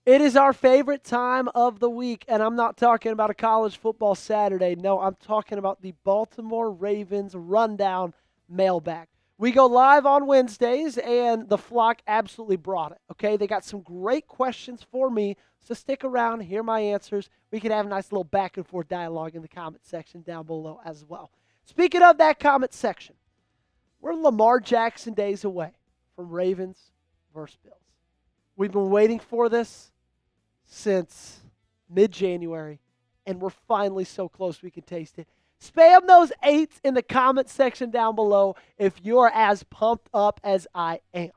It is our favorite time of the week, and I'm not talking about a college football Saturday. No, I'm talking about the Baltimore Ravens rundown mailbag. We go live on Wednesdays, and the flock absolutely brought it, okay? They got some great questions for me, so stick around, hear my answers. We can have a nice little back and forth dialogue in the comment section down below as well. Speaking of that comment section, we're Lamar Jackson days away from Ravens versus Bills. We've been waiting for this since mid-January, and we're finally so close we can taste it. Spam those 8s in the comment section down below if you're as pumped up as I am.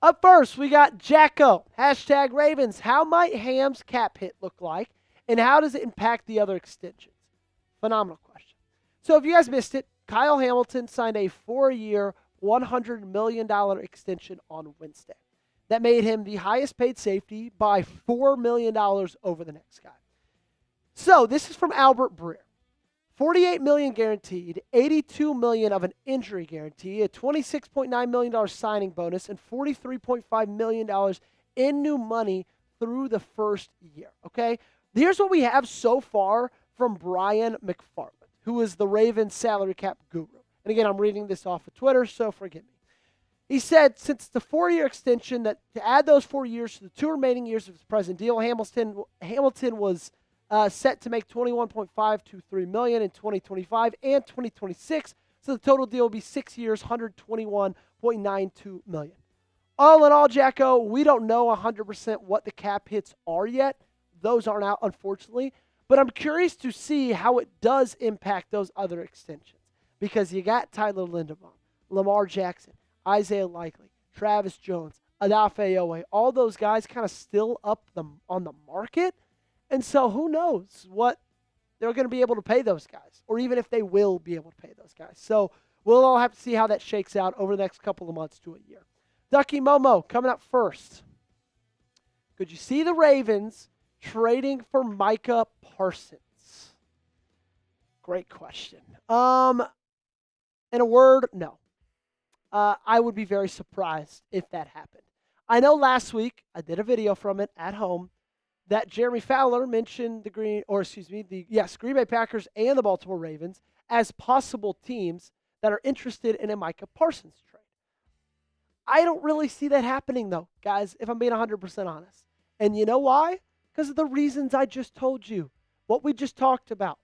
Up first, we got Jacko, #Ravens. How might Ham's cap hit look like, and how does it impact the other extensions? Phenomenal question. So if you guys missed it, Kyle Hamilton signed a 4-year, $100 million extension on Wednesday. That made him the highest paid safety by $4 million over the next guy. So this is from Albert Breer. $48 million guaranteed, $82 million of an injury guarantee, a $26.9 million signing bonus, and $43.5 million in new money through the first year. Okay? Here's what we have so far from Brian McFarland, who is the Ravens salary cap guru. And again, I'm reading this off of Twitter, so forgive me. He said since the 4-year extension that to add those 4 years to the 2 remaining years of his present deal, Hamilton was set to make $21.523 million in 2025 and 2026. So the total deal will be 6 years, $121.92 million. All in all, Jacko, we don't know 100% what the cap hits are yet. Those aren't out, unfortunately. But I'm curious to see how it does impact those other extensions. Because you got Tyler Linderbaum, Lamar Jackson, Isaiah Likely, Travis Jones, Odafe Oweh, all those guys kind of still up on the market. And so who knows what they're going to be able to pay those guys, or even if they will be able to pay those guys. So we'll all have to see how that shakes out over the next couple of months to a year. Ducky Momo coming up first. Could you see the Ravens trading for Micah Parsons? Great question. In a word, no. I would be very surprised if that happened. I know last week, I did a video from it at home, that Jeremy Fowler mentioned the Green Bay Packers and the Baltimore Ravens as possible teams that are interested in a Micah Parsons trade. I don't really see that happening, though, guys, if I'm being 100% honest. And you know why? Because of the reasons I just told you. What we just talked about.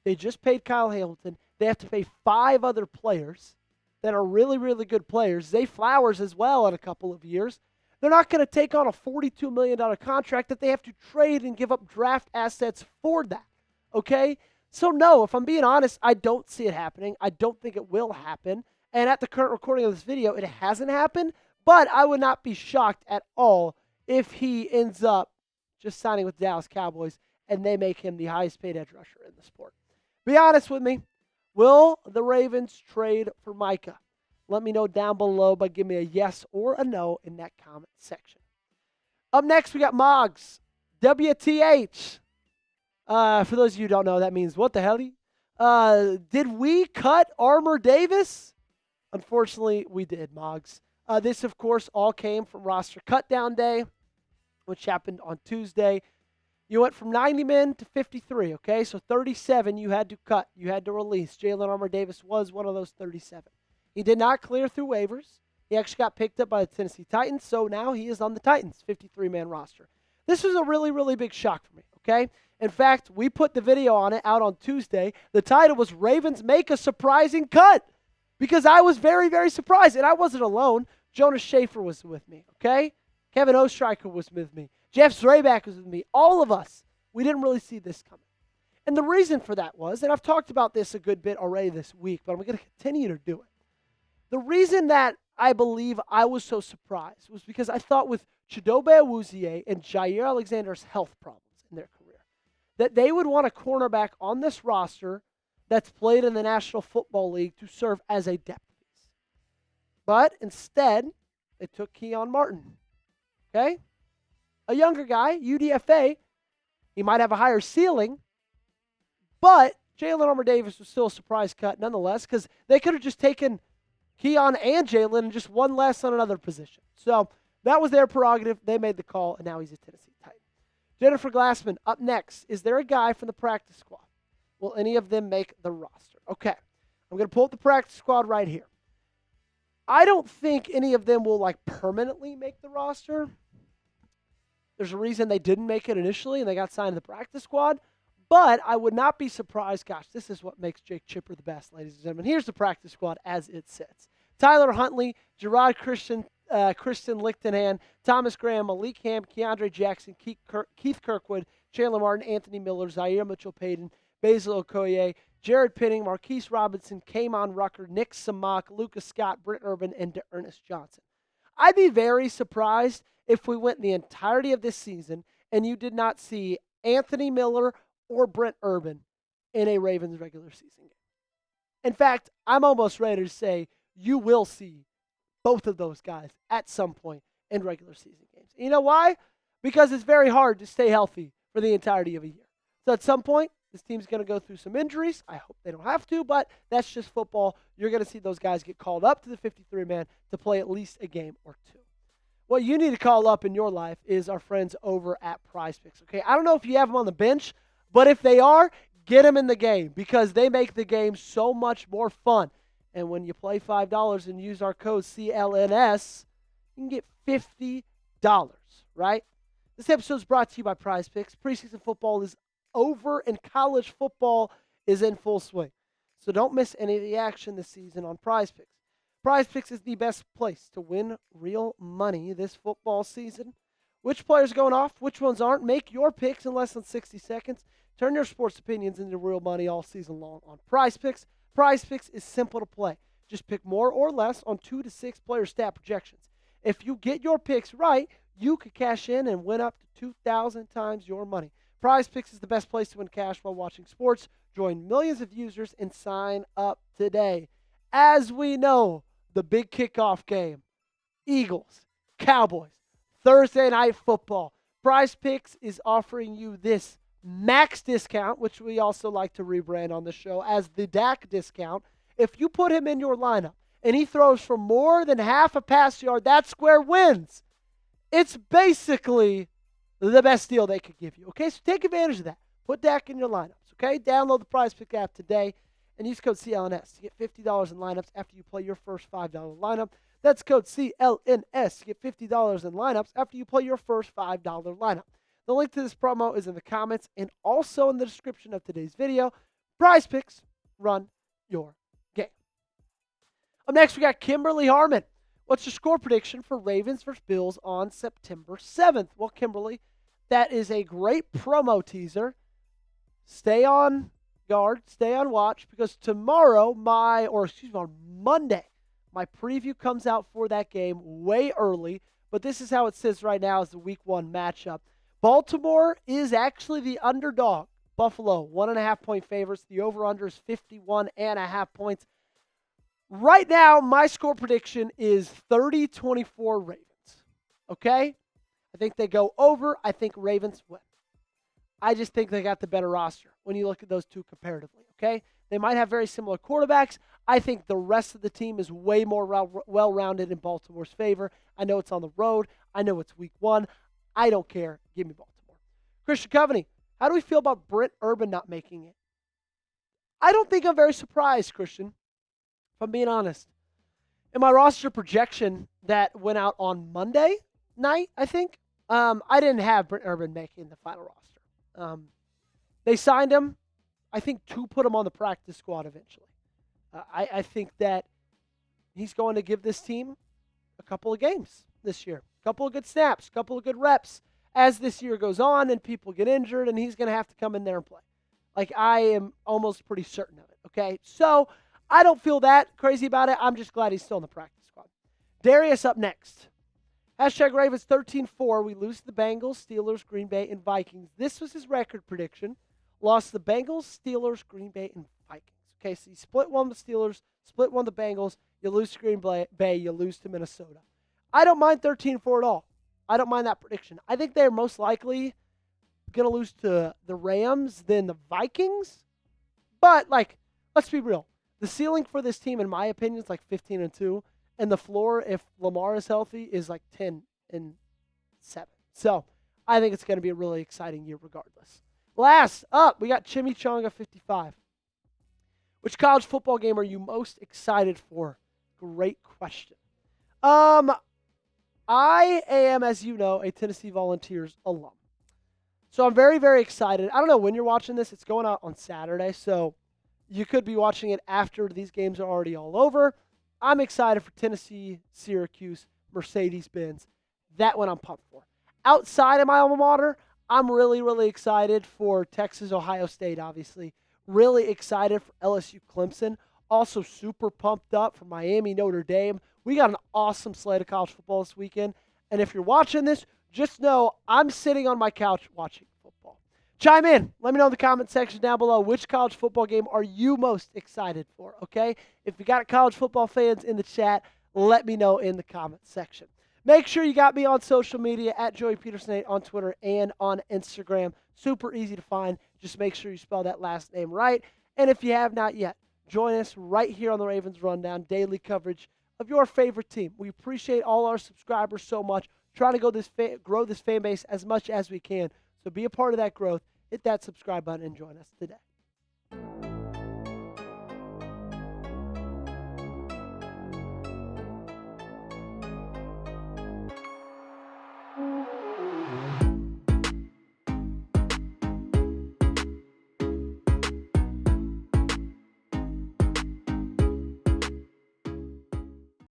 They just paid Kyle Hamilton. They have to pay 5 other players that are really, really good players. Zay Flowers as well in a couple of years. They're not going to take on a $42 million contract that they have to trade and give up draft assets for that. Okay? So no, if I'm being honest, I don't see it happening. I don't think it will happen. And at the current recording of this video, it hasn't happened. But I would not be shocked at all if he ends up just signing with the Dallas Cowboys and they make him the highest paid edge rusher in the sport. Be honest with me. Will the Ravens trade for Micah? Let me know down below by giving me a yes or a no in that comment section. Up next, we got Moggs. WTH. For those of you who don't know, that means what the hell? Did we cut Armour-Davis? Unfortunately, we did, Moggs. This, of course, all came from roster cutdown day, which happened on Tuesday. You went from 90 men to 53, okay? So 37 you had to cut. You had to release. Jalyn Armour-Davis was one of those 37. He did not clear through waivers. He actually got picked up by the Tennessee Titans, so now he is on the Titans' 53-man roster. This was a really, really big shock for me, okay? In fact, we put the video on it out on Tuesday. The title was Ravens Make a Surprising Cut because I was very, very surprised, and I wasn't alone. Jonas Schaefer was with me, okay? Kevin Ostreicher was with me. Jeff Zraback was with me. All of us. We didn't really see this coming. And the reason for that was, and I've talked about this a good bit already this week, but I'm going to continue to do it. The reason that I believe I was so surprised was because I thought with Chidobe Awuzie and Jair Alexander's health problems in their career, that they would want a cornerback on this roster that's played in the National Football League to serve as a depth piece. But instead, they took Keon Martin. Okay? A younger guy, UDFA. He might have a higher ceiling, but Jalyn Armour-Davis was still a surprise cut nonetheless because they could have just taken Keon and Jalyn and just one less on another position. So that was their prerogative. They made the call, and now he's a Tennessee Titan. Jennifer Glassman, up next. Is there a guy from the practice squad? Will any of them make the roster? Okay. I'm going to pull up the practice squad right here. I don't think any of them will permanently make the roster. There's a reason they didn't make it initially and they got signed to the practice squad. But I would not be surprised. Gosh, this is what makes Jake Chipper the best, ladies and gentlemen. Here's the practice squad as it sits. Tyler Huntley, Gerard Kristen Lichtenhand, Thomas Graham, Malik Ham, Keandre Jackson, Keith Kirkwood, Chandler Martin, Anthony Miller, Zaire Mitchell-Paden, Basil Okoye, Jared Penning, Marquise Robinson, Kamon Rucker, Nick Samac, Lucas Scott, Brent Urban, and DeErnest Johnson. I'd be very surprised if we went the entirety of this season and you did not see Anthony Miller or Brent Urban in a Ravens regular season game. In fact, I'm almost ready to say you will see both of those guys at some point in regular season games. And you know why? Because it's very hard to stay healthy for the entirety of a year. So at some point, this team's going to go through some injuries. I hope they don't have to, but that's just football. You're going to see those guys get called up to the 53-man to play at least a game or two. What you need to call up in your life is our friends over at PrizePicks. Okay, I don't know if you have them on the bench, but if they are, get them in the game because they make the game so much more fun. And when you play $5 and use our code CLNS, you can get $50, right? This episode is brought to you by PrizePicks. Preseason football is over and college football is in full swing. So don't miss any of the action this season on PrizePicks. PrizePicks is the best place to win real money this football season. Which players are going off? Which ones aren't? Make your picks in less than 60 seconds. Turn your sports opinions into real money all season long on PrizePicks. PrizePicks is simple to play. Just pick more or less on 2 to 6 player stat projections. If you get your picks right, you could cash in and win up to 2,000 times your money. PrizePicks is the best place to win cash while watching sports. Join millions of users and sign up today. As we know, the big kickoff game, Eagles, Cowboys, Thursday Night Football. PrizePicks is offering you this max discount, which we also like to rebrand on the show as the DAC discount. If you put him in your lineup and he throws for more than half a pass yard, that square wins. It's basically the best deal they could give you. Okay, so take advantage of that. Put Dak in your lineups. Okay, download the PrizePicks app today and use code CLNS to get $50 in lineups after you play your first $5 lineup. That's code CLNS to get $50 in lineups after you play your first $5 lineup. The link to this promo is in the comments and also in the description of today's video. PrizePicks, run your game. Up next, we got Kimberly Harmon. What's your score prediction for Ravens versus Bills on September 7th? Well, Kimberly, that is a great promo teaser. Stay on guard, stay on watch, because tomorrow, on Monday, my preview comes out for that game way early, but this is how it sits right now as the Week 1 matchup. Baltimore is actually the underdog. Buffalo, 1.5-point favorites. The over-under is 51.5 points. Right now, my score prediction is 30-24 Ravens. Okay? I think they go over. I think Ravens win. I just think they got the better roster when you look at those two comparatively. Okay? They might have very similar quarterbacks. I think the rest of the team is way more well-rounded in Baltimore's favor. I know it's on the road. I know it's Week 1. I don't care. Give me Baltimore. Christian Coveney, how do we feel about Brent Urban not making it? I don't think I'm very surprised, Christian, if I'm being honest. In my roster projection that went out on Monday night, I think, I didn't have Brent Urban making the final roster. They signed him, I think, to put him on the practice squad eventually. I think that he's going to give this team a couple of games this year. A couple of good snaps, a couple of good reps as this year goes on and people get injured, and he's going to have to come in there and play. I am almost pretty certain of it, okay? So I don't feel that crazy about it. I'm just glad he's still in the practice squad. Darius up next. Hashtag Ravens 13-4. We lose to the Bengals, Steelers, Green Bay, and Vikings. This was his record prediction. Lost the Bengals, Steelers, Green Bay, and Vikings. Okay, so you split one with the Steelers, split one with the Bengals, you lose to Green Bay, you lose to Minnesota. I don't mind 13-4 at all. I don't mind that prediction. I think they're most likely going to lose to the Rams than the Vikings. But, let's be real. The ceiling for this team, in my opinion, is like 15-2, and the floor, if Lamar is healthy, is like 10-7. So I think it's going to be a really exciting year regardless. Last up, we got Chimichanga 55. Which college football game are you most excited for? Great question. I am, as you know, a Tennessee Volunteers alum. So I'm very, very excited. I don't know when you're watching this. It's going out on Saturday, so you could be watching it after these games are already all over. I'm excited for Tennessee, Syracuse, Mercedes-Benz. That one I'm pumped for. Outside of my alma mater, I'm really, really excited for Texas, Ohio State, obviously. Really excited for LSU, Clemson. Also super pumped up for Miami, Notre Dame. We got an awesome slate of college football this weekend. And if you're watching this, just know I'm sitting on my couch watching football. Chime in. Let me know in the comment section down below which college football game are you most excited for, okay? If you got college football fans in the chat, let me know in the comment section. Make sure you got me on social media at Joey Peterson8 on Twitter and on Instagram. Super easy to find. Just make sure you spell that last name right. And if you have not yet, join us right here on the Ravens Rundown, daily coverage of your favorite team. We appreciate all our subscribers so much. Trying to grow this fan base as much as we can. So be a part of that growth. Hit that subscribe button and join us today.